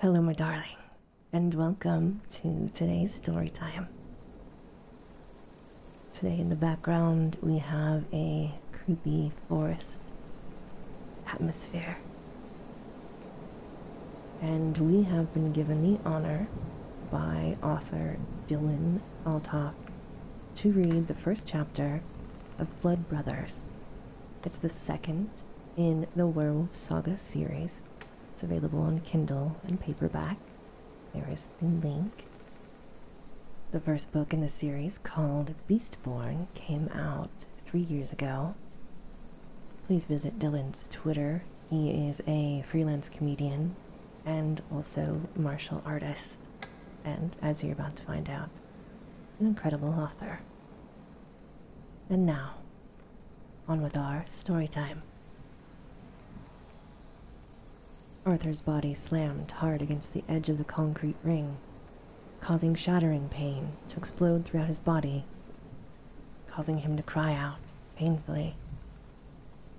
Hello, my darling, and welcome to today's story time. Today in the background, we have a creepy forest atmosphere. And we have been given the honor by author Dylan Altoft to read the first chapter of Blood Brothers. It's the second in the Werewolf Saga series. It's available on Kindle and paperback. There is the link. The first book in the series, called Beastborn, came out 3 years ago. Please visit Dylan's Twitter. He is a freelance comedian and also martial artist, and as you're about to find out, an incredible author. And now, on with our story time. Arthur's body slammed hard against the edge of the concrete ring, causing shattering pain to explode throughout his body, causing him to cry out painfully.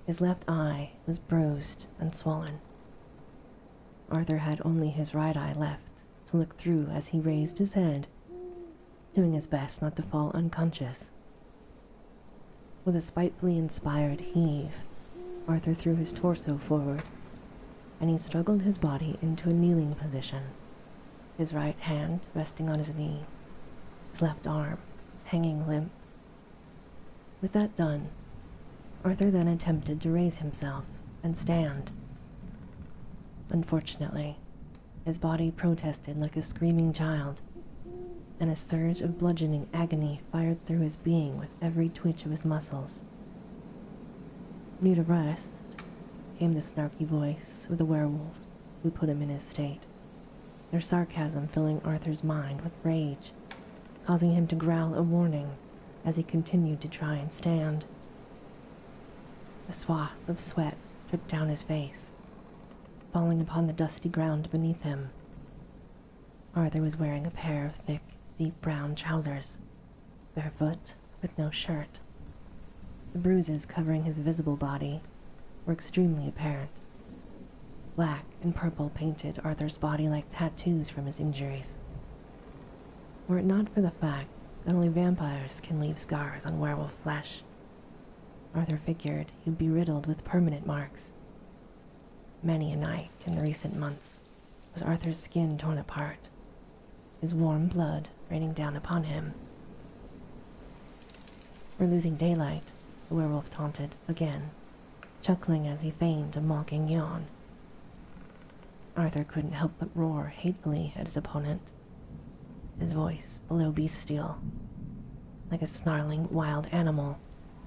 His left eye was bruised and swollen. Arthur had only his right eye left to look through as he raised his head, doing his best not to fall unconscious. With a spitefully inspired heave, Arthur threw his torso forward, and he struggled his body into a kneeling position, his right hand resting on his knee, his left arm hanging limp. With that done, Arthur then attempted to raise himself and stand. Unfortunately, his body protested like a screaming child, and a surge of bludgeoning agony fired through his being with every twitch of his muscles. New to rest came the snarky voice of the werewolf who put him in his state, their sarcasm filling Arthur's mind with rage, causing him to growl a warning as he continued to try and stand. A swath of sweat dripped down his face, falling upon the dusty ground beneath him. Arthur was wearing a pair of thick, deep brown trousers, barefoot with no shirt. The bruises covering his visible body were extremely apparent. Black and purple painted Arthur's body like tattoos from his injuries. Were it not for the fact that only vampires can leave scars on werewolf flesh, Arthur figured he'd be riddled with permanent marks. Many a night in the recent months was Arthur's skin torn apart, his warm blood raining down upon him. "We're losing daylight," the werewolf taunted again, chuckling as he feigned a mocking yawn. Arthur couldn't help but roar hatefully at his opponent, his voice below bestial, like a snarling wild animal,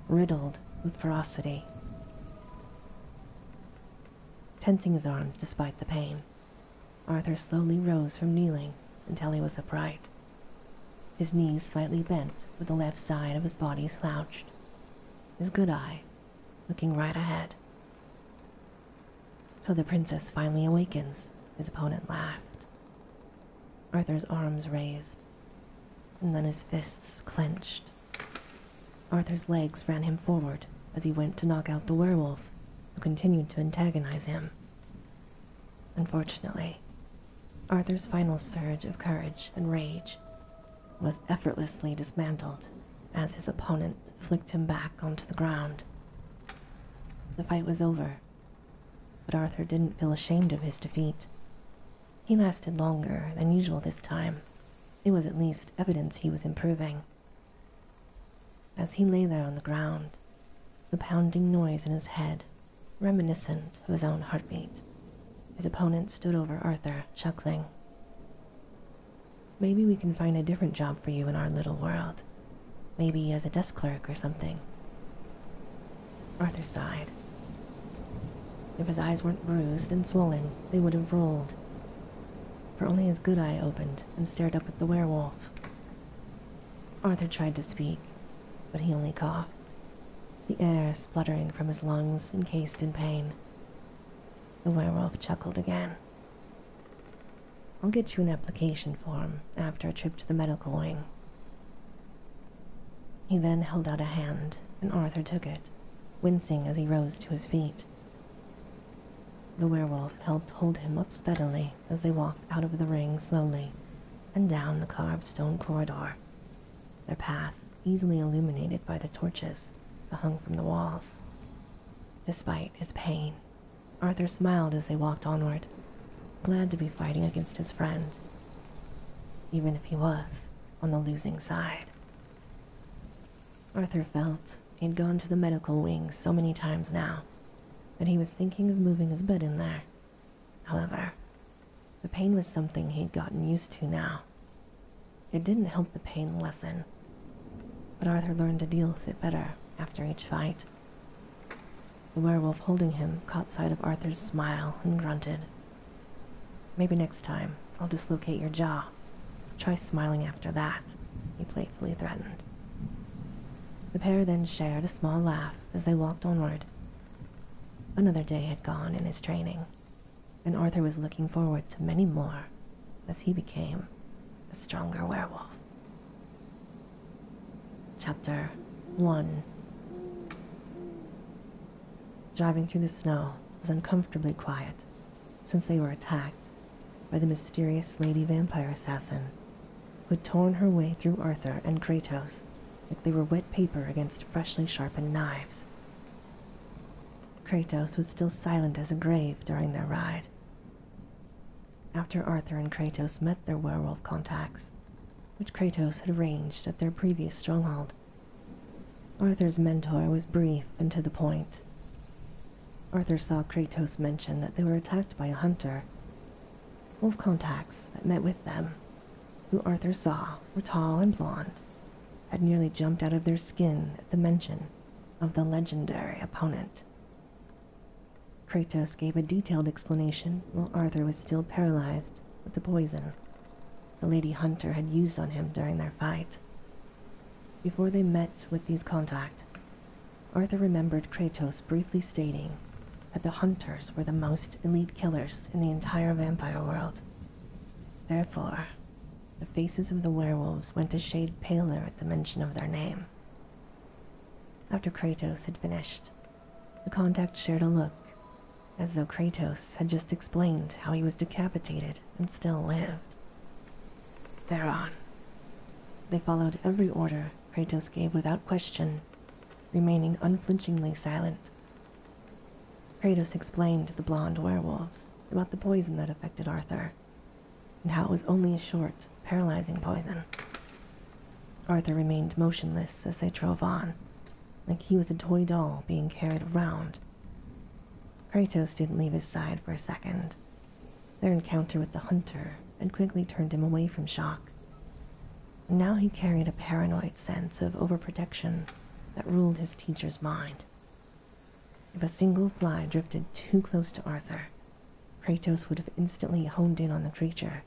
riddled with ferocity. Tensing his arms despite the pain, Arthur slowly rose from kneeling until he was upright, his knees slightly bent with the left side of his body slouched, his good eye looking right ahead. "So the princess finally awakens," his opponent laughed. Arthur's arms raised, and then his fists clenched. Arthur's legs ran him forward as he went to knock out the werewolf, who continued to antagonize him. Unfortunately, Arthur's final surge of courage and rage was effortlessly dismantled as his opponent flicked him back onto the ground. The fight was over, but Arthur didn't feel ashamed of his defeat. He lasted longer than usual this time. It was at least evidence he was improving. As he lay there on the ground, the pounding noise in his head reminiscent of his own heartbeat, his opponent stood over Arthur, chuckling. "Maybe we can find a different job for you in our little world. Maybe as a desk clerk or something." Arthur sighed. If his eyes weren't bruised and swollen, they would have rolled. For only his good eye opened and stared up at the werewolf. Arthur tried to speak, but he only coughed, the air spluttering from his lungs encased in pain. The werewolf chuckled again. "I'll get you an application form after a trip to the medical wing." He then held out a hand, and Arthur took it, wincing as he rose to his feet. The werewolf helped hold him up steadily as they walked out of the ring slowly and down the carved stone corridor, their path easily illuminated by the torches that hung from the walls. Despite his pain, Arthur smiled as they walked onward, glad to be fighting against his friend, even if he was on the losing side. Arthur felt he'd gone to the medical wing so many times now that he was thinking of moving his bed in there. However, the pain was something he'd gotten used to now. It didn't help the pain lessen, but Arthur learned to deal with it better after each fight. The werewolf holding him caught sight of Arthur's smile and grunted. "Maybe next time I'll dislocate your jaw. Try smiling after that," he playfully threatened. The pair then shared a small laugh as they walked onward. Another day had gone in his training, and Arthur was looking forward to many more as he became a stronger werewolf. Chapter 1. Driving through the snow was uncomfortably quiet since they were attacked by the mysterious lady vampire assassin who had torn her way through Arthur and Kratos like they were wet paper against freshly sharpened knives. Kratos was still silent as a grave during their ride. After Arthur and Kratos met their werewolf contacts, which Kratos had arranged at their previous stronghold, Arthur's mentor was brief and to the point. Arthur saw Kratos mention that they were attacked by a hunter. Wolf contacts that met with them, who Arthur saw were tall and blonde, had nearly jumped out of their skin at the mention of the legendary opponent. Kratos gave a detailed explanation while Arthur was still paralyzed with the poison the Lady Hunter had used on him during their fight. Before they met with these contacts, Arthur remembered Kratos briefly stating that the hunters were the most elite killers in the entire vampire world. Therefore, the faces of the werewolves went a shade paler at the mention of their name. After Kratos had finished, the contact shared a look, as though Kratos had just explained how he was decapitated and still lived. Thereon, they followed every order Kratos gave without question, remaining unflinchingly silent. Kratos explained to the blonde werewolves about the poison that affected Arthur, and how it was only a short, paralyzing poison. Arthur remained motionless as they drove on, like he was a toy doll being carried around. Kratos didn't leave his side for a second. Their encounter with the hunter had quickly turned him away from shock. And now he carried a paranoid sense of overprotection that ruled his teacher's mind. If a single fly drifted too close to Arthur, Kratos would have instantly honed in on the creature.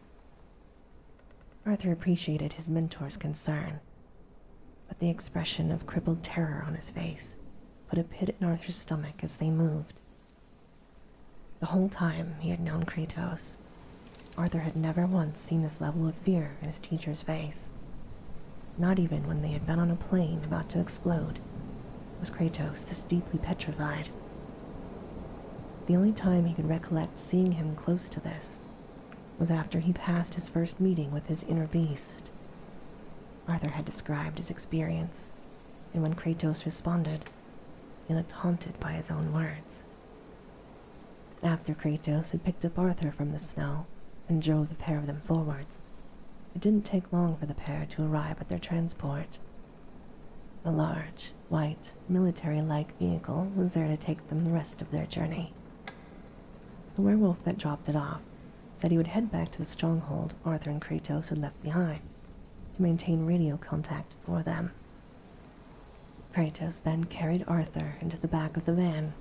Arthur appreciated his mentor's concern, but the expression of crippled terror on his face put a pit in Arthur's stomach as they moved. The whole time he had known Kratos, Arthur had never once seen this level of fear in his teacher's face. Not even when they had been on a plane about to explode was Kratos this deeply petrified. The only time he could recollect seeing him close to this was after he passed his first meeting with his inner beast. Arthur had described his experience, and when Kratos responded, he looked haunted by his own words. After Kratos had picked up Arthur from the snow and drove the pair of them forwards, it didn't take long for the pair to arrive at their transport. A large, white, military-like vehicle was there to take them the rest of their journey. The werewolf that dropped it off said he would head back to the stronghold Arthur and Kratos had left behind to maintain radio contact for them. Kratos then carried Arthur into the back of the van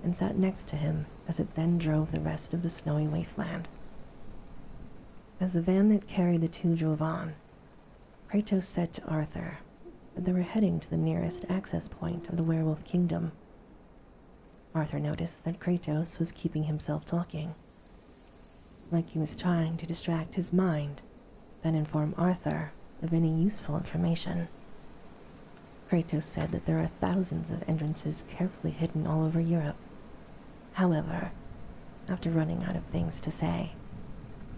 and sat next to him as it then drove the rest of the snowy wasteland. As the van that carried the two drove on, Kratos said to Arthur that they were heading to the nearest access point of the werewolf kingdom. Arthur noticed that Kratos was keeping himself talking, like he was trying to distract his mind, then inform Arthur of any useful information. Kratos said that there are thousands of entrances carefully hidden all over Europe. However, after running out of things to say,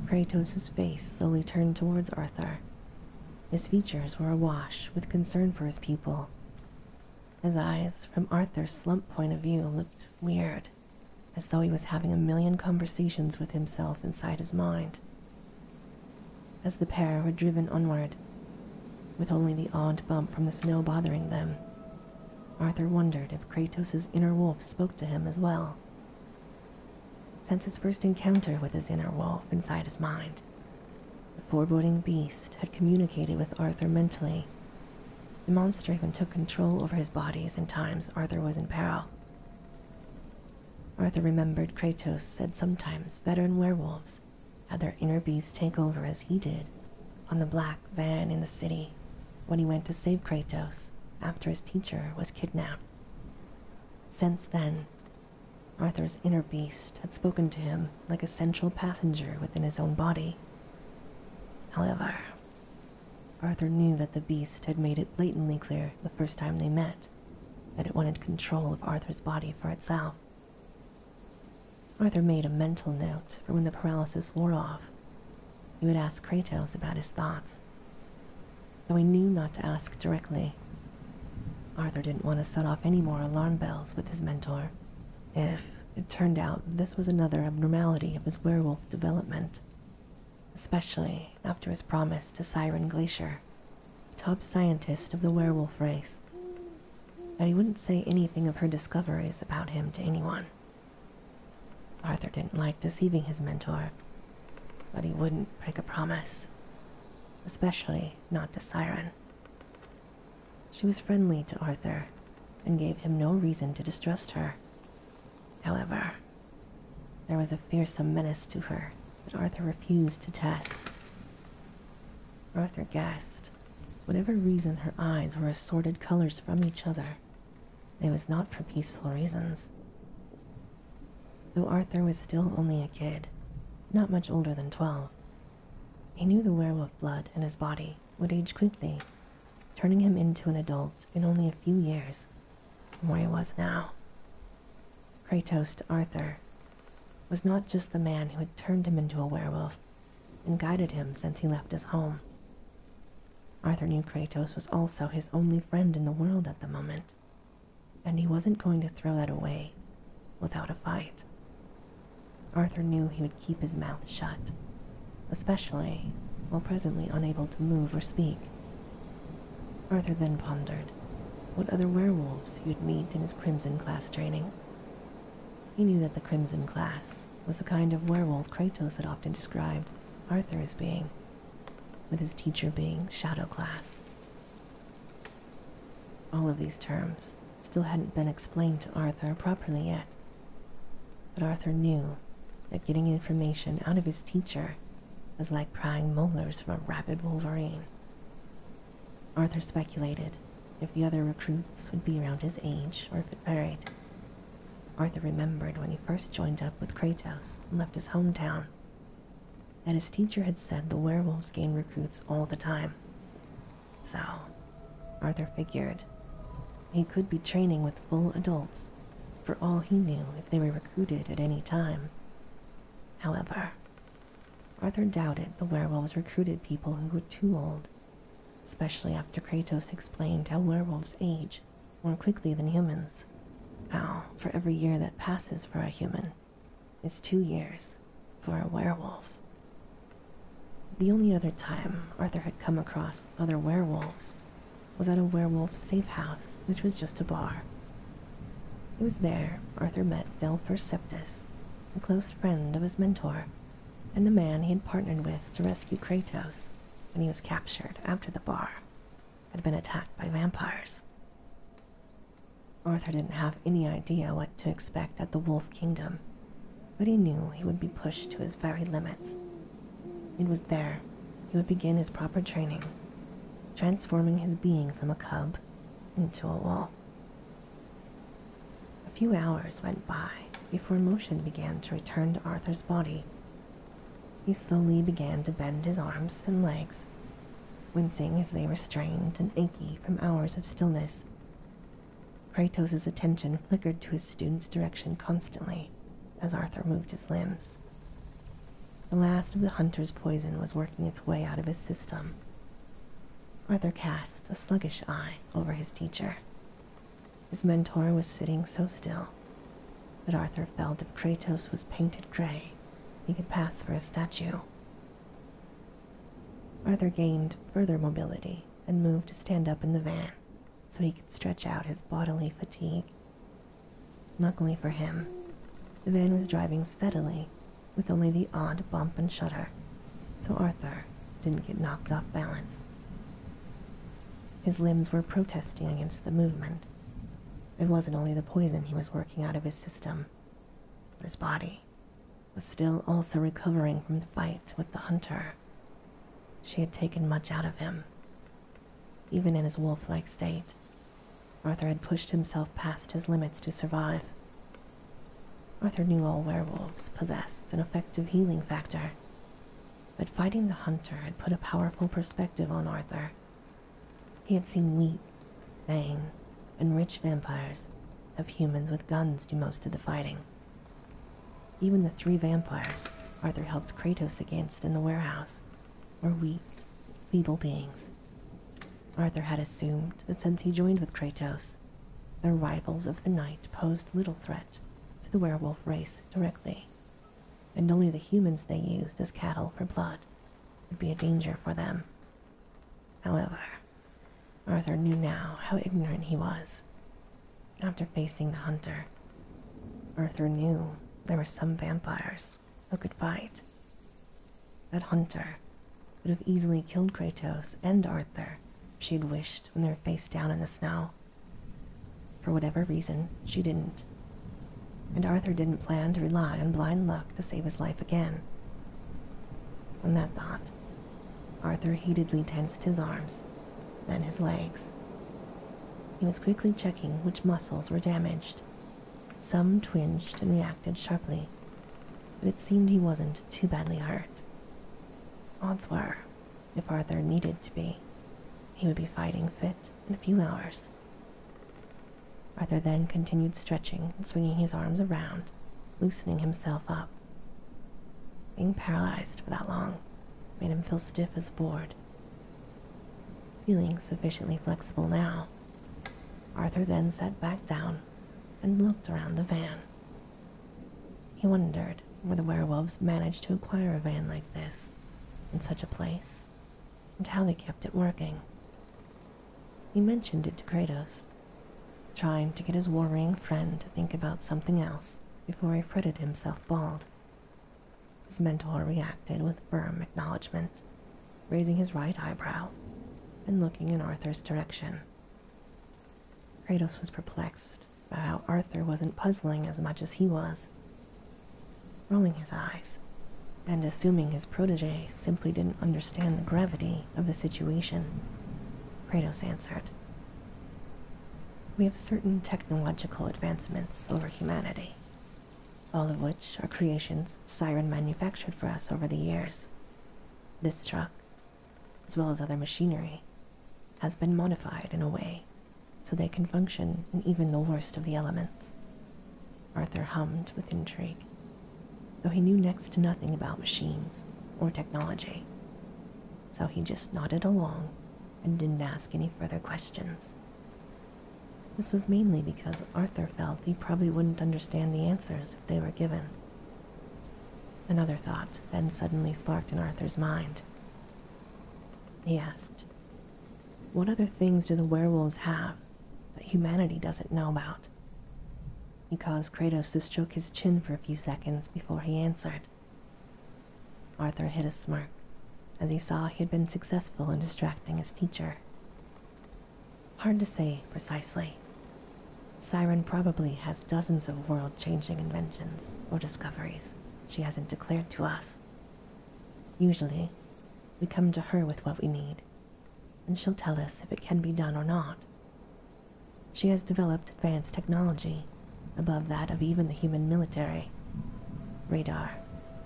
Kratos' face slowly turned towards Arthur. His features were awash with concern for his pupil. His eyes, from Arthur's slump point of view, looked weird, as though he was having a million conversations with himself inside his mind. As the pair were driven onward, with only the odd bump from the snow bothering them, Arthur wondered if Kratos' inner wolf spoke to him as well. Since his first encounter with his inner wolf inside his mind, the foreboding beast had communicated with Arthur mentally. The monster even took control over his bodies in times Arthur was in peril. Arthur remembered Kratos said sometimes veteran werewolves had their inner beast take over as he did on the black van in the city when he went to save Kratos after his teacher was kidnapped. Since then, Arthur's inner beast had spoken to him like a central passenger within his own body. However, Arthur knew that the beast had made it blatantly clear the first time they met that it wanted control of Arthur's body for itself. Arthur made a mental note for when the paralysis wore off. He would ask Kratos about his thoughts, though he knew not to ask directly. Arthur didn't want to set off any more alarm bells with his mentor if it turned out this was another abnormality of his werewolf development, especially after his promise to Siren Glacier, the top scientist of the werewolf race, that he wouldn't say anything of her discoveries about him to anyone. Arthur didn't like deceiving his mentor, but he wouldn't break a promise, especially not to Siren. She was friendly to Arthur and gave him no reason to distrust her. However, there was a fearsome menace to her that Arthur refused to test. Arthur guessed, whatever reason her eyes were assorted colors from each other, it was not for peaceful reasons. Though Arthur was still only a kid, not much older than 12, he knew the werewolf blood in his body would age quickly, turning him into an adult in only a few years from where he was now. Kratos to Arthur was not just the man who had turned him into a werewolf and guided him since he left his home. Arthur knew Kratos was also his only friend in the world at the moment, and he wasn't going to throw that away without a fight. Arthur knew he would keep his mouth shut, especially while presently unable to move or speak. Arthur then pondered what other werewolves he would meet in his Crimson class training. He knew that the Crimson class was the kind of werewolf Kratos had often described Arthur as being, with his teacher being Shadow class. All of these terms still hadn't been explained to Arthur properly yet, but Arthur knew that getting information out of his teacher was like prying molars from a rabid wolverine. Arthur speculated if the other recruits would be around his age or if it varied. Arthur remembered when he first joined up with Kratos and left his hometown that his teacher had said the werewolves gain recruits all the time. So, Arthur figured he could be training with full adults for all he knew if they were recruited at any time. However, Arthur doubted the werewolves recruited people who were too old, especially after Kratos explained how werewolves age more quickly than humans. How, for every year that passes for a human, is 2 years for a werewolf. The only other time Arthur had come across other werewolves was at a werewolf safe house, which was just a bar. It was there Arthur met Delphur Septus, a close friend of his mentor, and the man he had partnered with to rescue Kratos when he was captured after the bar had been attacked by vampires. Arthur didn't have any idea what to expect at the Wolf Kingdom, but he knew he would be pushed to his very limits. It was there he would begin his proper training, transforming his being from a cub into a wolf. A few hours went by before motion began to return to Arthur's body. He slowly began to bend his arms and legs, wincing as they were strained and achy from hours of stillness. Kratos' attention flickered to his student's direction constantly as Arthur moved his limbs. The last of the hunter's poison was working its way out of his system. Arthur cast a sluggish eye over his teacher. His mentor was sitting so still that Arthur felt if Kratos was painted gray, he could pass for a statue. Arthur gained further mobility and moved to stand up in the van so he could stretch out his bodily fatigue. Luckily for him, the van was driving steadily with only the odd bump and shudder, so Arthur didn't get knocked off balance. His limbs were protesting against the movement. It wasn't only the poison he was working out of his system, but his body was still also recovering from the fight with the hunter. She had taken much out of him. Even in his wolf-like state, Arthur had pushed himself past his limits to survive. Arthur knew all werewolves possessed an effective healing factor, but fighting the hunter had put a powerful perspective on Arthur. He had seen weak, vain, and rich vampires have humans with guns do most of the fighting. Even the 3 vampires Arthur helped Kratos against in the warehouse were weak, feeble beings. Arthur had assumed that since he joined with Kratos, their rivals of the night posed little threat to the werewolf race directly, and only the humans they used as cattle for blood would be a danger for them. However, Arthur knew now how ignorant he was. After facing the hunter, Arthur knew there were some vampires who could fight. That hunter would have easily killed Kratos and Arthur if she had wished when they were face down in the snow. For whatever reason, she didn't, and Arthur didn't plan to rely on blind luck to save his life again. On that thought, Arthur heatedly tensed his arms, then his legs. He was quickly checking which muscles were damaged. Some twinged and reacted sharply, but it seemed he wasn't too badly hurt. Odds were, if Arthur needed to be, he would be fighting fit in a few hours. Arthur then continued stretching and swinging his arms around, loosening himself up. Being paralyzed for that long made him feel stiff as a board. Feeling sufficiently flexible now, Arthur then sat back down and looked around the van. He wondered where the werewolves managed to acquire a van like this in such a place, and how they kept it working. He mentioned it to Kratos, trying to get his worrying friend to think about something else before he fretted himself bald. His mentor reacted with firm acknowledgement, raising his right eyebrow and looking in Arthur's direction. Kratos was perplexed by how Arthur wasn't puzzling as much as he was. Rolling his eyes, and assuming his protege simply didn't understand the gravity of the situation, Kratos answered, "We have certain technological advancements over humanity, all of which are creations Siren manufactured for us over the years. This truck, as well as other machinery, has been modified in a way so they can function in even the worst of the elements." Arthur hummed with intrigue, though he knew next to nothing about machines or technology, so he just nodded along and didn't ask any further questions. This was mainly because Arthur felt he probably wouldn't understand the answers if they were given. Another thought then suddenly sparked in Arthur's mind. He asked, "What other things do the werewolves have that humanity doesn't know about?" He caused Kratos to stroke his chin for a few seconds before he answered. Arthur hid a smirk as he saw he had been successful in distracting his teacher. Hard to say precisely. Siren probably has dozens of world-changing inventions or discoveries she hasn't declared to us. Usually, we come to her with what we need, and she'll tell us if it can be done or not. She has developed advanced technology above that of even the human military. Radar,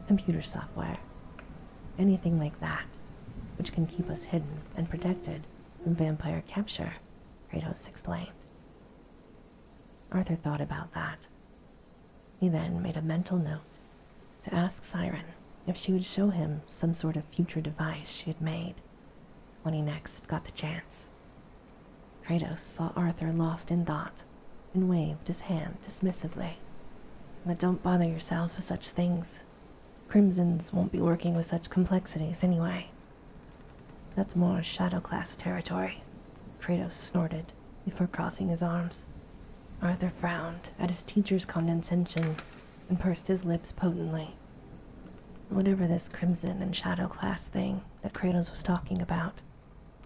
computer software, anything like that, which can keep us hidden and protected from vampire capture, Kratos explained. Arthur thought about that. He then made a mental note to ask Siren if she would show him some sort of future device she had made when he next got the chance. Kratos saw Arthur lost in thought and waved his hand dismissively. But don't bother yourselves with such things. Crimsons won't be working with such complexities anyway. That's more Shadow Class territory, Kratos snorted before crossing his arms. Arthur frowned at his teacher's condescension and pursed his lips potently. Whatever this Crimson and Shadow Class thing that Kratos was talking about,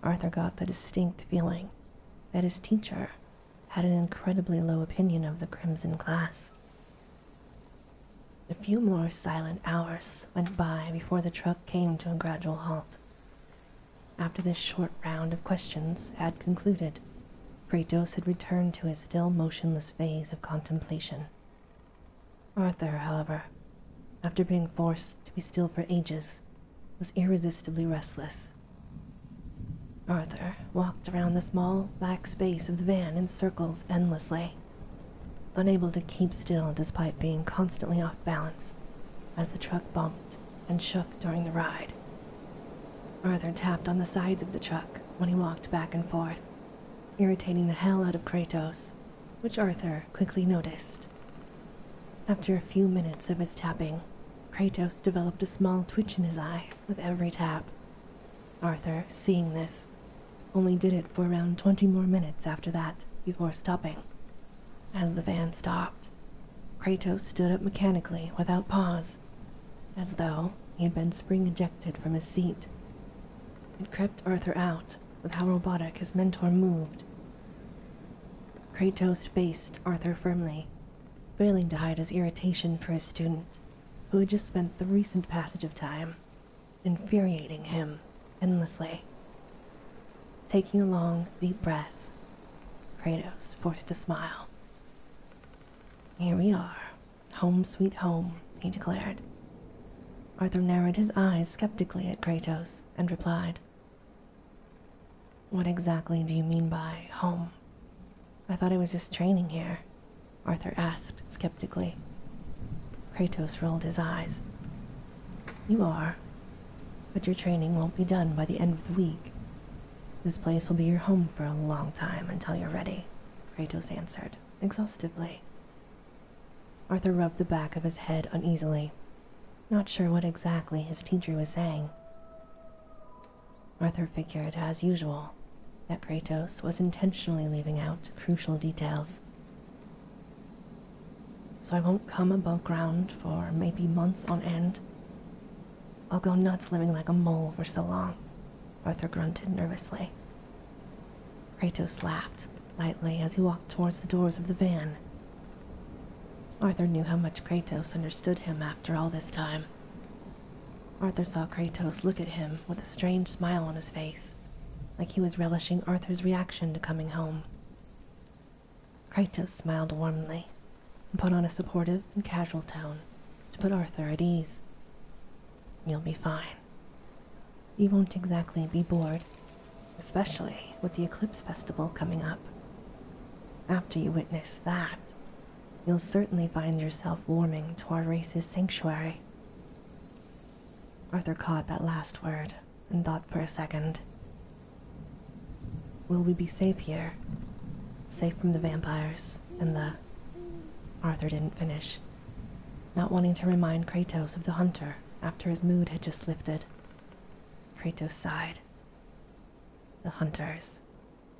Arthur got the distinct feeling that his teacher had an incredibly low opinion of the Crimson class. A few more silent hours went by before the truck came to a gradual halt. After this short round of questions had concluded, Kratos had returned to his still motionless phase of contemplation. Arthur, however, after being forced to be still for ages, was irresistibly restless. Arthur walked around the small, black space of the van in circles endlessly, unable to keep still despite being constantly off balance as the truck bumped and shook during the ride. Arthur tapped on the sides of the truck when he walked back and forth, irritating the hell out of Kratos, which Arthur quickly noticed. After a few minutes of his tapping, Kratos developed a small twitch in his eye with every tap. Arthur, seeing this, only did it for around 20 more minutes after that before stopping. As the van stopped, Kratos stood up mechanically without pause, as though he had been spring ejected from his seat. It crept Arthur out with how robotic his mentor moved. Kratos faced Arthur firmly, failing to hide his irritation for his student, who had just spent the recent passage of time infuriating him endlessly. Taking a long, deep breath, Kratos forced a smile. "Here we are, home sweet home," he declared. Arthur narrowed his eyes skeptically at Kratos and replied, "What exactly do you mean by home? I thought I was just training here," Arthur asked skeptically. Kratos rolled his eyes. "You are, but your training won't be done by the end of the week. This place will be your home for a long time until you're ready," Kratos answered, exhaustively. Arthur rubbed the back of his head uneasily, not sure what exactly his teacher was saying. Arthur figured, as usual, that Kratos was intentionally leaving out crucial details. "So I won't come above ground for maybe months on end? I'll go nuts living like a mole for so long," Arthur grunted nervously. Kratos laughed lightly as he walked towards the doors of the van. Arthur knew how much Kratos understood him after all this time. Arthur saw Kratos look at him with a strange smile on his face, like he was relishing Arthur's reaction to coming home. Kratos smiled warmly and put on a supportive and casual tone to put Arthur at ease. "You'll be fine. You won't exactly be bored, especially with the Eclipse Festival coming up. After you witness that, you'll certainly find yourself warming to our race's sanctuary." Arthur caught that last word and thought for a second. "Will we be safe here? Safe from the vampires and the—" Arthur didn't finish, not wanting to remind Kratos of the hunter after his mood had just lifted. Kratos sighed. "The hunters.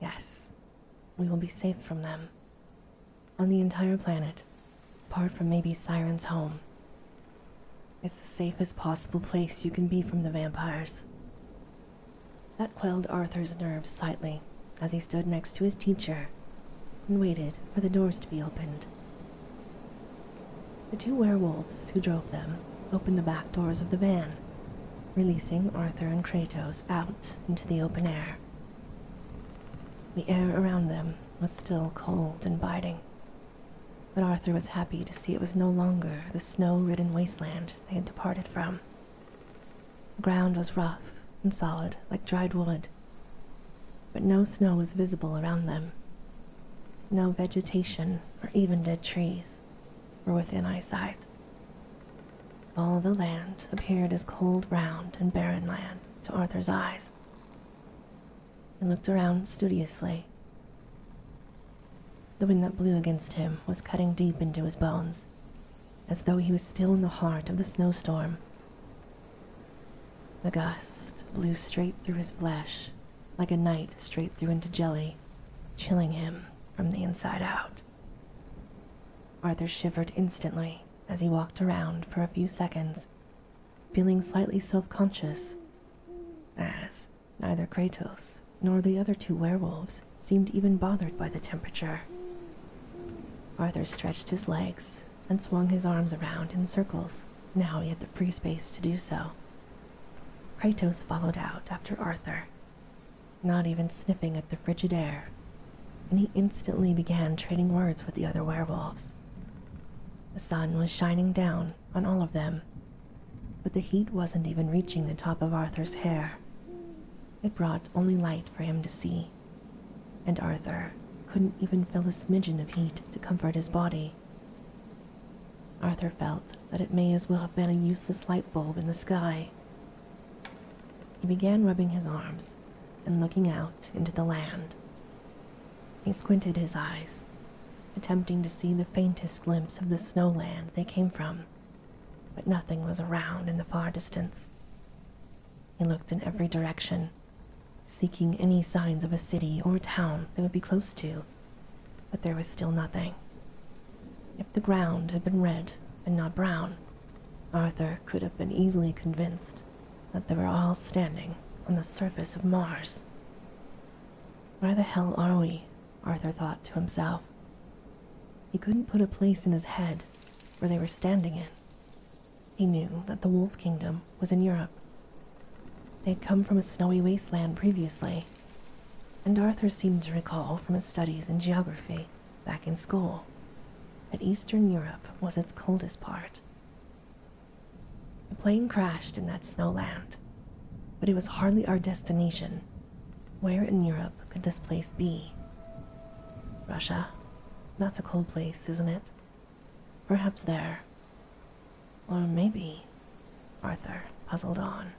Yes, we will be safe from them. On the entire planet, apart from maybe Siren's home. It's the safest possible place you can be from the vampires." That quelled Arthur's nerves slightly as he stood next to his teacher and waited for the doors to be opened. The two werewolves who drove them opened the back doors of the van, releasing Arthur and Kratos out into the open air. The air around them was still cold and biting, but Arthur was happy to see it was no longer the snow-ridden wasteland they had departed from. The ground was rough and solid like dried wood, but no snow was visible around them. No vegetation or even dead trees. were within eyesight. All the land appeared as cold ground and barren land to Arthur's eyes. He looked around studiously. The wind that blew against him was cutting deep into his bones, as though he was still in the heart of the snowstorm. The gust blew straight through his flesh, like a knife straight through into jelly, chilling him from the inside out. Arthur shivered instantly as he walked around for a few seconds, feeling slightly self-conscious, as neither Kratos nor the other two werewolves seemed even bothered by the temperature. Arthur stretched his legs and swung his arms around in circles. Now he had the free space to do so. Kratos followed out after Arthur, not even sniffing at the frigid air, and he instantly began trading words with the other werewolves. The sun was shining down on all of them, but the heat wasn't even reaching the top of Arthur's hair. It brought only light for him to see, and Arthur couldn't even feel a smidgen of heat to comfort his body. Arthur felt that it may as well have been a useless light bulb in the sky. He began rubbing his arms and looking out into the land. He squinted his eyes, attempting to see the faintest glimpse of the snowland they came from, but nothing was around in the far distance. He looked in every direction, seeking any signs of a city or town they would be close to, but there was still nothing. If the ground had been red and not brown, Arthur could have been easily convinced that they were all standing on the surface of Mars. Where the hell are we? Arthur thought to himself. He couldn't put a place in his head where they were standing in. He knew that the Wolf Kingdom was in Europe. They had come from a snowy wasteland previously, and Arthur seemed to recall from his studies in geography back in school that Eastern Europe was its coldest part. The plane crashed in that snowland, but it was hardly our destination. Where in Europe could this place be? Russia? That's a cold place, isn't it? Perhaps there. Or maybe... Arthur puzzled on.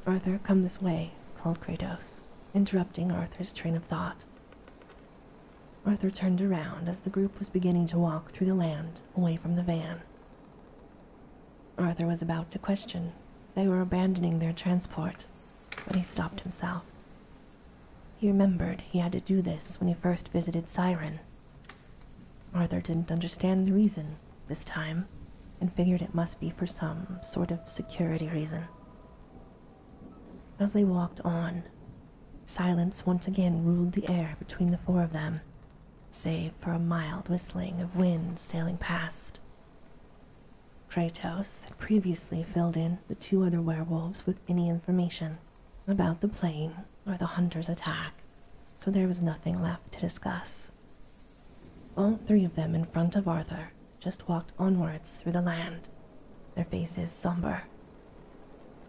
"Arthur, come this way," called Kratos, interrupting Arthur's train of thought. Arthur turned around as the group was beginning to walk through the land away from the van. Arthur was about to question they were abandoning their transport, but he stopped himself. He remembered he had to do this when he first visited Siren. Arthur didn't understand the reason this time and figured it must be for some sort of security reason. As they walked on, silence once again ruled the air between the four of them, save for a mild whistling of wind sailing past. Kratos had previously filled in the two other werewolves with any information about the plane or the hunter's attack, so there was nothing left to discuss. All three of them in front of Arthur just walked onwards through the land, their faces somber.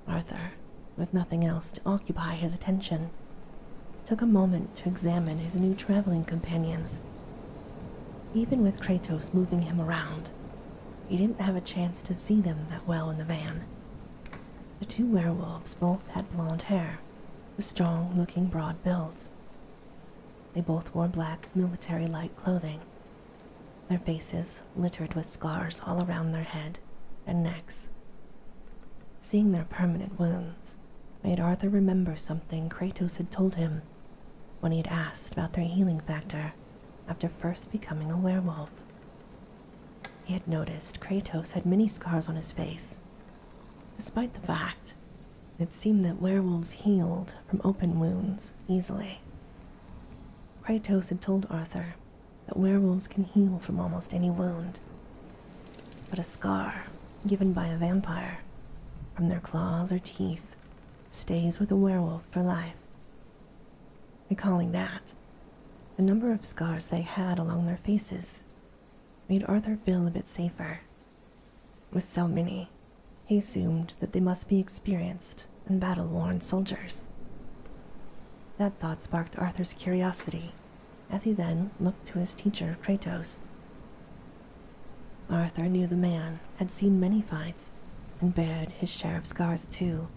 Arthur, with nothing else to occupy his attention, took a moment to examine his new traveling companions. Even with Kratos moving him around, he didn't have a chance to see them that well in the van. The two werewolves both had blonde hair, with strong-looking broad builds. They both wore black military-like clothing, their faces littered with scars all around their head and necks. Seeing their permanent wounds made Arthur remember something Kratos had told him when he had asked about their healing factor after first becoming a werewolf. He had noticed Kratos had many scars on his face, despite the fact it seemed that werewolves healed from open wounds easily. Kratos had told Arthur that werewolves can heal from almost any wound, but a scar given by a vampire from their claws or teeth stays with a werewolf for life. Recalling that, the number of scars they had along their faces made Arthur feel a bit safer. With so many, he assumed that they must be experienced and battle-worn soldiers. That thought sparked Arthur's curiosity as he then looked to his teacher, Kratos. Arthur knew the man, had seen many fights, and bared his share of scars too.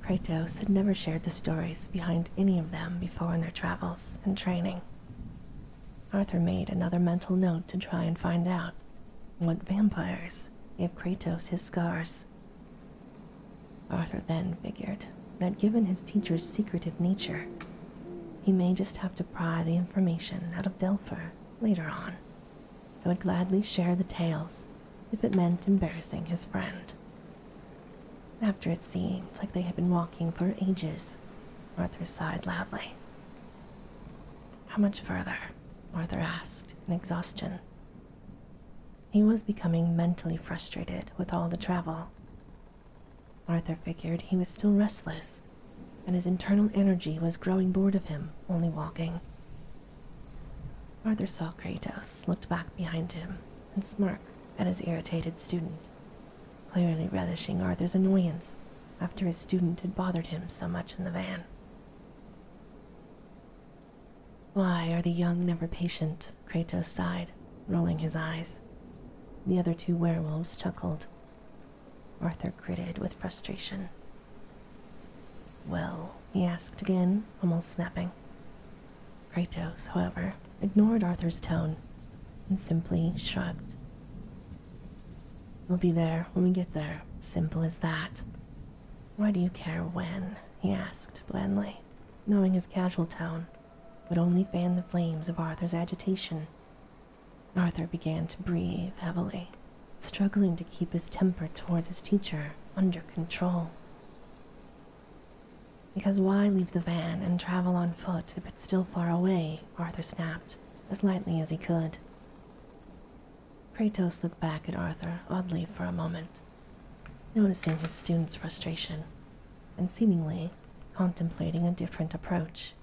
Kratos had never shared the stories behind any of them before in their travels and training. Arthur made another mental note to try and find out what vampires gave Kratos his scars. Arthur then figured that given his teacher's secretive nature, he may just have to pry the information out of Delpher later on. He would gladly share the tales if it meant embarrassing his friend. After it seemed like they had been walking for ages, Arthur sighed loudly. "How much further?" Arthur asked in exhaustion. He was becoming mentally frustrated with all the travel. Arthur figured he was still restless, and his internal energy was growing bored of him only walking. Arthur saw Kratos looked back behind him and smirk at his irritated student, clearly relishing Arthur's annoyance after his student had bothered him so much in the van. "Why are the young never patient?" Kratos sighed, rolling his eyes. The other two werewolves chuckled. Arthur gritted with frustration. "Well," he asked again, almost snapping. Kratos, however, ignored Arthur's tone and simply shrugged. "We'll be there when we get there, simple as that." "Why do you care when?" he asked blandly, knowing his casual tone would only fan the flames of Arthur's agitation. Arthur began to breathe heavily, struggling to keep his temper towards his teacher under control. "Because why leave the van and travel on foot if it's still far away?" Arthur snapped, as lightly as he could. Kratos looked back at Arthur oddly for a moment, noticing his student's frustration and seemingly contemplating a different approach.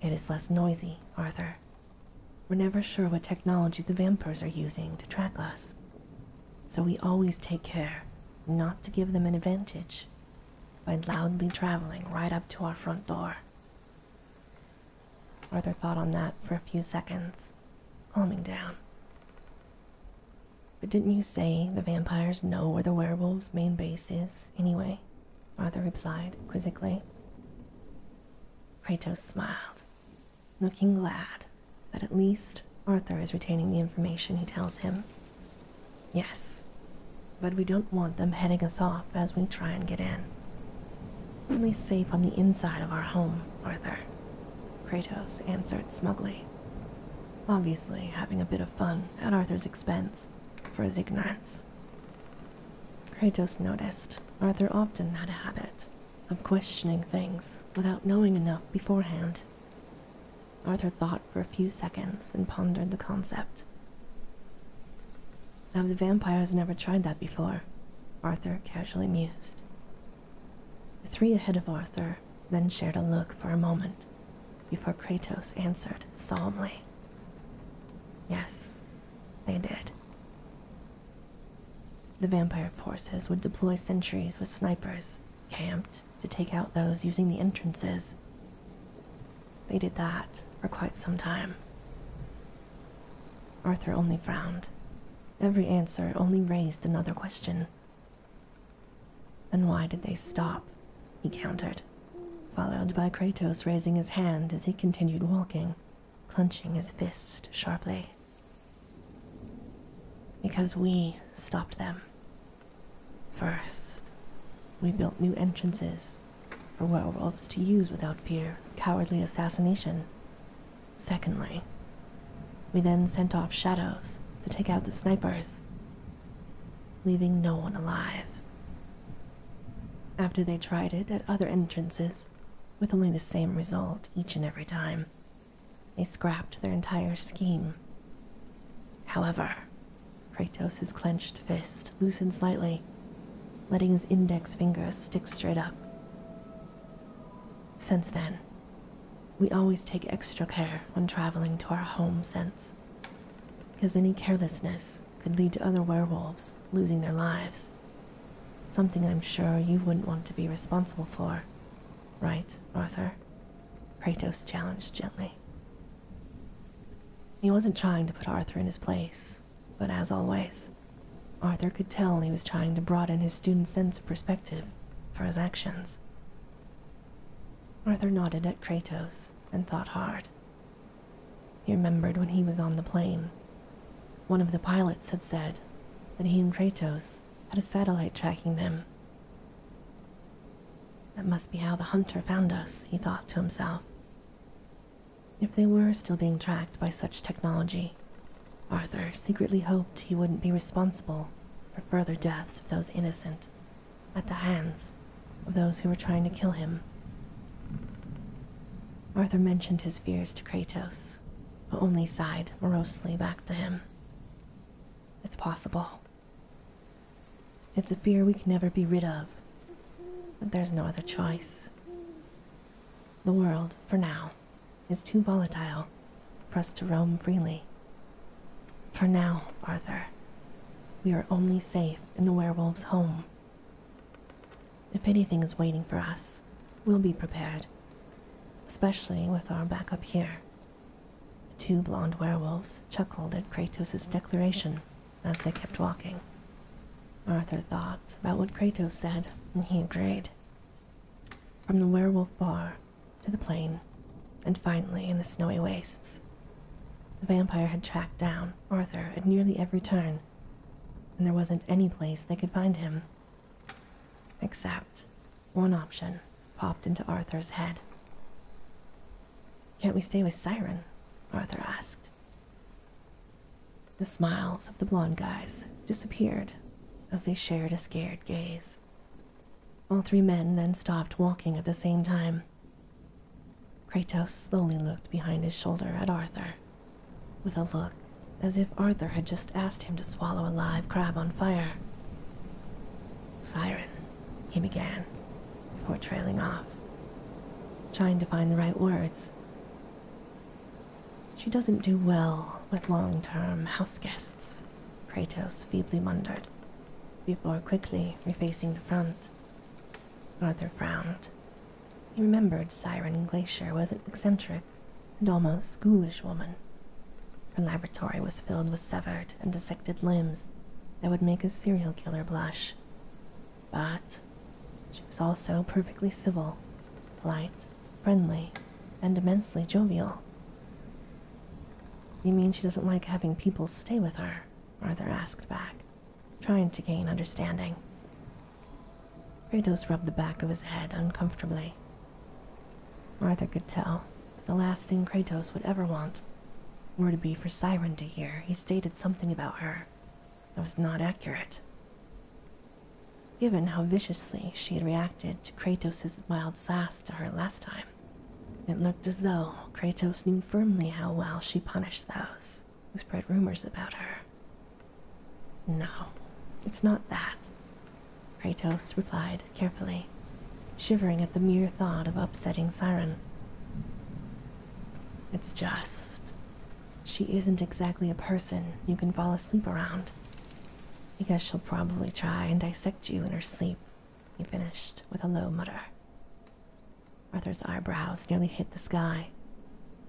"It is less noisy, Arthur. We're never sure what technology the vampires are using to track us, so we always take care not to give them an advantage by loudly traveling right up to our front door." Arthur thought on that for a few seconds, calming down. "But didn't you say the vampires know where the werewolves' main base is, anyway?" Arthur replied quizzically. Kratos smiled, looking glad that at least Arthur is retaining the information he tells him. "Yes, but we don't want them heading us off as we try and get in. We're only safe on the inside of our home, Arthur," Kratos answered smugly, obviously having a bit of fun at Arthur's expense for his ignorance. Kratos noticed Arthur often had a habit of questioning things without knowing enough beforehand. Arthur thought for a few seconds and pondered the concept. "Have the vampires never tried that before?" Arthur casually mused. The three ahead of Arthur then shared a look for a moment before Kratos answered solemnly. "Yes, they did." The vampire forces would deploy sentries with snipers camped to take out those using the entrances. They did that for quite some time. Arthur only frowned. Every answer only raised another question. "Then why did they stop?" he countered, followed by Kratos raising his hand as he continued walking, clenching his fist sharply. "Because we stopped them. First, we built new entrances for werewolves to use without fear of cowardly assassination. Secondly, we then sent off shadows to take out the snipers, leaving no one alive. After they tried it at other entrances, with only the same result each and every time, they scrapped their entire scheme. However," Kratos' clenched fist loosened slightly, letting his index fingers stick straight up. "Since then, we always take extra care when traveling to our home sense, because any carelessness could lead to other werewolves losing their lives. Something I'm sure you wouldn't want to be responsible for, right, Arthur?" Kratos challenged gently. He wasn't trying to put Arthur in his place, but as always, Arthur could tell he was trying to broaden his student's sense of perspective for his actions. Arthur nodded at Kratos and thought hard. He remembered when he was on the plane. One of the pilots had said that he and Kratos had a satellite tracking them. That must be how the hunter found us, he thought to himself. If they were still being tracked by such technology, Arthur secretly hoped he wouldn't be responsible for further deaths of those innocent at the hands of those who were trying to kill him. Arthur mentioned his fears to Kratos, but only sighed morosely back to him. It's possible. It's a fear we can never be rid of, but there's no other choice. The world, for now, is too volatile for us to roam freely. For now, Arthur, we are only safe in the werewolf's home. If anything is waiting for us, we'll be prepared, especially with our backup here. The two blonde werewolves chuckled at Kratos' declaration as they kept walking. Arthur thought about what Kratos said, and he agreed. From the werewolf bar to the plane, and finally in the snowy wastes, the vampire had tracked down Arthur at nearly every turn, and there wasn't any place they could find him. Except one option popped into Arthur's head. "Can't we stay with Siren?" Arthur asked. The smiles of the blonde guys disappeared as they shared a scared gaze. All three men then stopped walking at the same time. Kratos slowly looked behind his shoulder at Arthur, with a look as if Arthur had just asked him to swallow a live crab on fire. "Siren," he began, before trailing off, trying to find the right words. "She doesn't do well with long-term house guests," Kratos feebly muttered, before quickly refacing the front. Arthur frowned. He remembered Siren Glacier was an eccentric and almost ghoulish woman. Her laboratory was filled with severed and dissected limbs that would make a serial killer blush. But she was also perfectly civil, polite, friendly, and immensely jovial. "You mean she doesn't like having people stay with her?" Arthur asked back, trying to gain understanding. Kratos rubbed the back of his head uncomfortably. Arthur could tell that the last thing Kratos would ever want were to be for Siren to hear he stated something about her that was not accurate. Given how viciously she had reacted to Kratos' mild sass to her last time, it looked as though Kratos knew firmly how well she punished those who spread rumors about her. "No, it's not that," Kratos replied carefully, shivering at the mere thought of upsetting Siren. "It's just, she isn't exactly a person you can fall asleep around. I guess she'll probably try and dissect you in her sleep," he finished with a low mutter. Arthur's eyebrows nearly hit the sky.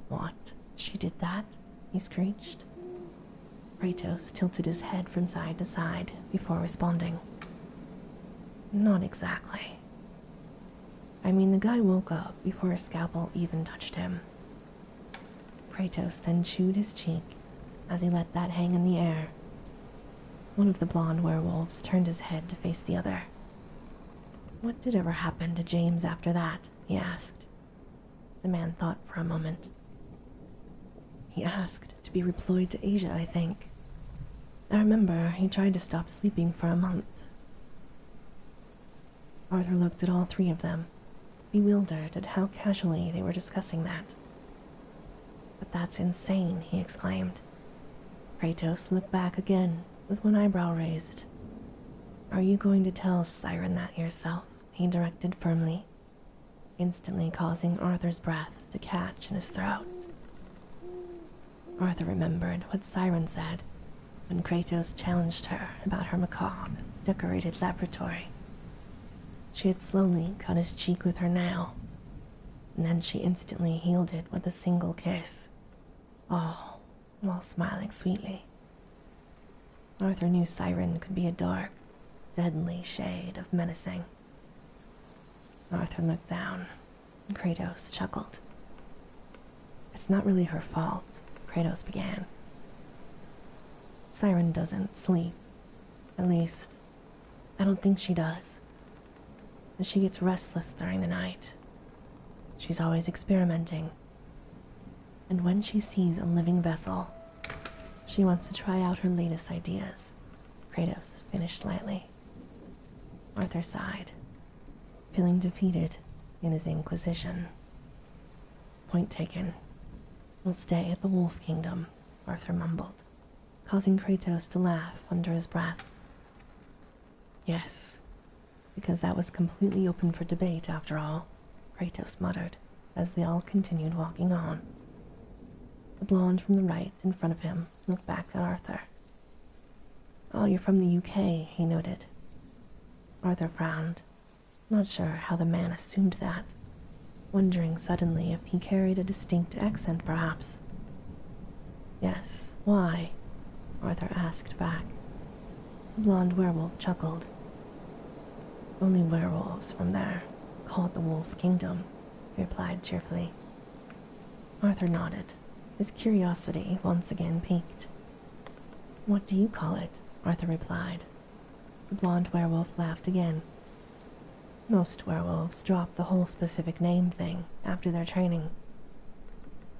"What? She did that?" he screeched. Kratos tilted his head from side to side before responding. "Not exactly. I mean, the guy woke up before a scalpel even touched him." Kratos then chewed his cheek as he let that hang in the air. One of the blonde werewolves turned his head to face the other. "What did ever happen to James after that?" he asked. The man thought for a moment. "He asked to be redeployed to Asia, I think. I remember he tried to stop sleeping for a month." Arthur looked at all three of them, bewildered at how casually they were discussing that. "But that's insane," he exclaimed. Kratos looked back again with one eyebrow raised. "Are you going to tell Siren that yourself?" he directed firmly, instantly causing Arthur's breath to catch in his throat. Arthur remembered what Siren said when Kratos challenged her about her macabre, decorated laboratory. She had slowly cut his cheek with her nail, and then she instantly healed it with a single kiss. Oh, while smiling sweetly. Arthur knew Siren could be a dark, deadly shade of menacing. Arthur looked down, and Kratos chuckled. It's not really her fault, Kratos began. Siren doesn't sleep. At least, I don't think she does. And she gets restless during the night. She's always experimenting. And when she sees a living vessel, she wants to try out her latest ideas, Kratos finished lightly. Arthur sighed, feeling defeated in his inquisition. Point taken. We'll stay at the Wolf Kingdom, Arthur mumbled, causing Kratos to laugh under his breath. Yes, because that was completely open for debate after all, Kratos muttered as they all continued walking on. The blonde from the right in front of him looked back at Arthur. Oh, you're from the UK, he noted. Arthur frowned, not sure how the man assumed that, wondering suddenly if he carried a distinct accent perhaps. Yes, why? Arthur asked back. The blonde werewolf chuckled. Only werewolves from there, called the Wolf Kingdom, he replied cheerfully. Arthur nodded, his curiosity once again piqued. What do you call it? Arthur replied. The blonde werewolf laughed again. Most werewolves drop the whole specific name thing after their training.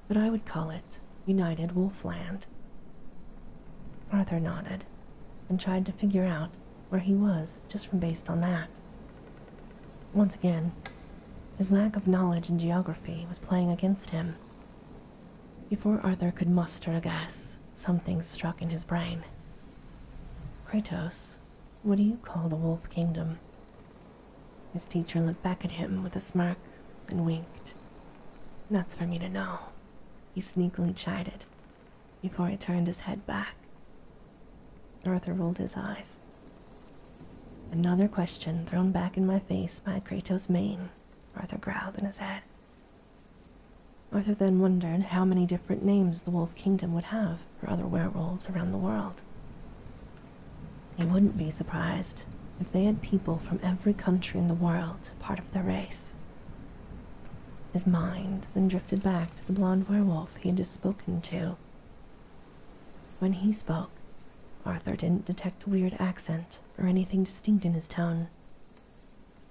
But I would call it United Wolfland. Arthur nodded and tried to figure out where he was just from based on that. Once again, his lack of knowledge in geography was playing against him. Before Arthur could muster a guess, something struck in his brain. Kratos, what do you call the Wolf Kingdom? His teacher looked back at him with a smirk and winked. That's for me to know, he sneakily chided, before he turned his head back. Arthur rolled his eyes. Another question thrown back in my face by Kratos' mane, Arthur growled in his head. Arthur then wondered how many different names the Wolf Kingdom would have for other werewolves around the world. He wouldn't be surprised if they had people from every country in the world part of their race. His mind then drifted back to the blonde werewolf he had just spoken to. When he spoke, Arthur didn't detect a weird accent or anything distinct in his tone.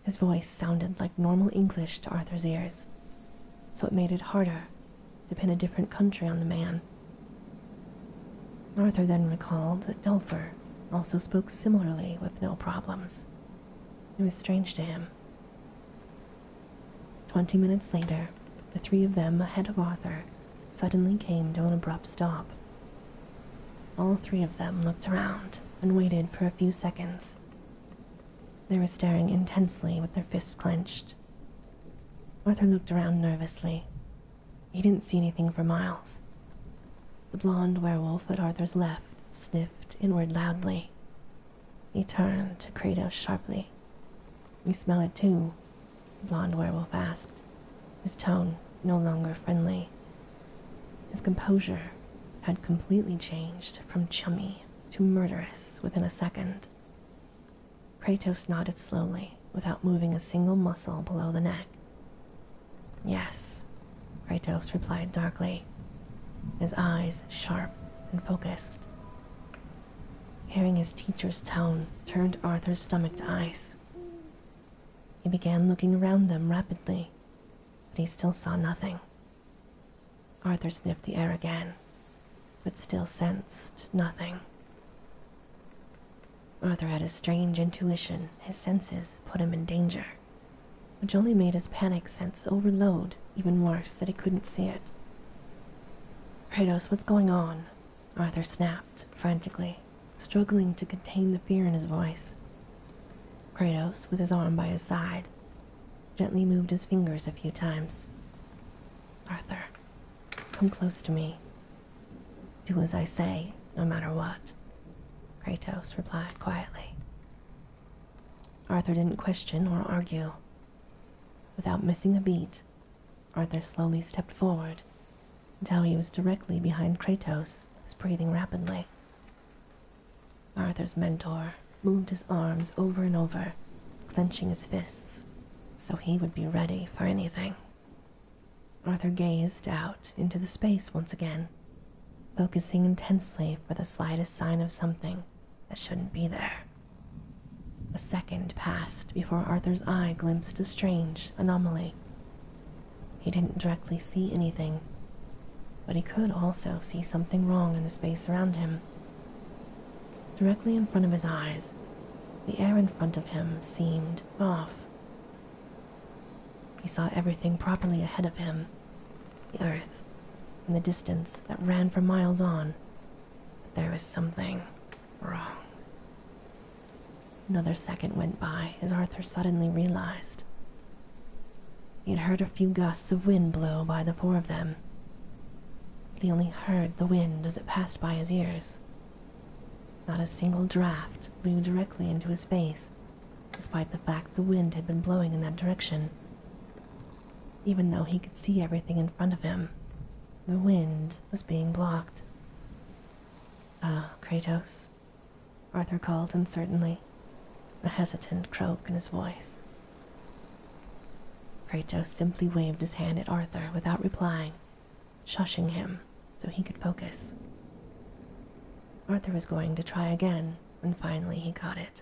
His voice sounded like normal English to Arthur's ears, so it made it harder to pin a different country on the man. Arthur then recalled that Delpher also spoke similarly with no problems. It was strange to him. 20 minutes later, the three of them ahead of Arthur suddenly came to an abrupt stop. All three of them looked around and waited for a few seconds. They were staring intensely with their fists clenched. Arthur looked around nervously. He didn't see anything for miles. The blonde werewolf at Arthur's left sniffed inward loudly. He turned to Kratos sharply. You smell it too? The blonde werewolf asked, his tone no longer friendly. His composure had completely changed from chummy to murderous within a second. Kratos nodded slowly without moving a single muscle below the neck. Yes, Kratos replied darkly, his eyes sharp and focused. Hearing his teacher's tone turned Arthur's stomach to ice. He began looking around them rapidly, but he still saw nothing. Arthur sniffed the air again, but still sensed nothing. Arthur had a strange intuition his senses put him in danger, which only made his panic sense overload even worse that he couldn't see it. Kratos, what's going on? Arthur snapped frantically, struggling to contain the fear in his voice. Kratos, with his arm by his side, gently moved his fingers a few times. Arthur, come close to me. Do as I say, no matter what, Kratos replied quietly. Arthur didn't question or argue. Without missing a beat, Arthur slowly stepped forward until he was directly behind Kratos, was breathing rapidly. Arthur's mentor moved his arms over and over, clenching his fists, so he would be ready for anything. Arthur gazed out into the space once again, focusing intensely for the slightest sign of something that shouldn't be there. A second passed before Arthur's eye glimpsed a strange anomaly. He didn't directly see anything, but he could also see something wrong in the space around him. Directly in front of his eyes, the air in front of him seemed off. He saw everything properly ahead of him, the earth and the distance that ran for miles on, but there was something wrong. Another second went by as Arthur suddenly realized. He had heard a few gusts of wind blow by the four of them, but he only heard the wind as it passed by his ears. Not a single draft blew directly into his face, despite the fact the wind had been blowing in that direction. Even though he could see everything in front of him, the wind was being blocked. Kratos," Arthur called uncertainly, a hesitant croak in his voice. Kratos simply waved his hand at Arthur without replying, shushing him so he could focus. Arthur was going to try again when finally he caught it.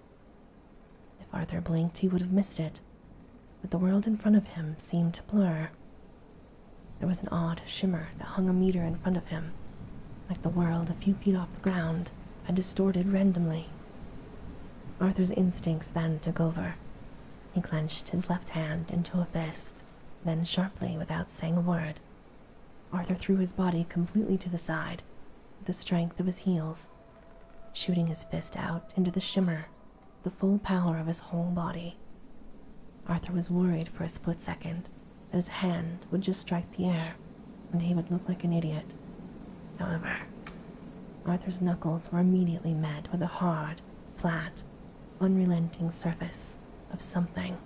If Arthur blinked, he would have missed it, but the world in front of him seemed to blur. There was an odd shimmer that hung a meter in front of him, like the world a few feet off the ground had distorted randomly. Arthur's instincts then took over. He clenched his left hand into a fist, then sharply, without saying a word, Arthur threw his body completely to the side with the strength of his heels, shooting his fist out into the shimmer, the full power of his whole body. Arthur was worried for a split second that his hand would just strike the air and he would look like an idiot. However, Arthur's knuckles were immediately met with a hard, flat, unrelenting surface of something,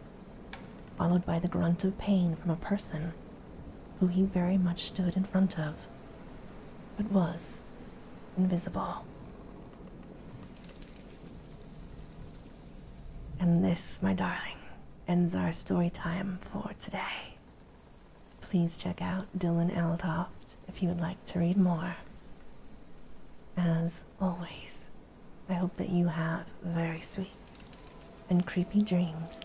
followed by the grunt of pain from a person who he very much stood in front of, but was invisible. And this, my darling, ends our story time for today. Please check out Dylan Altoft if you would like to read more. As always, I hope that you have very sweet and creepy dreams.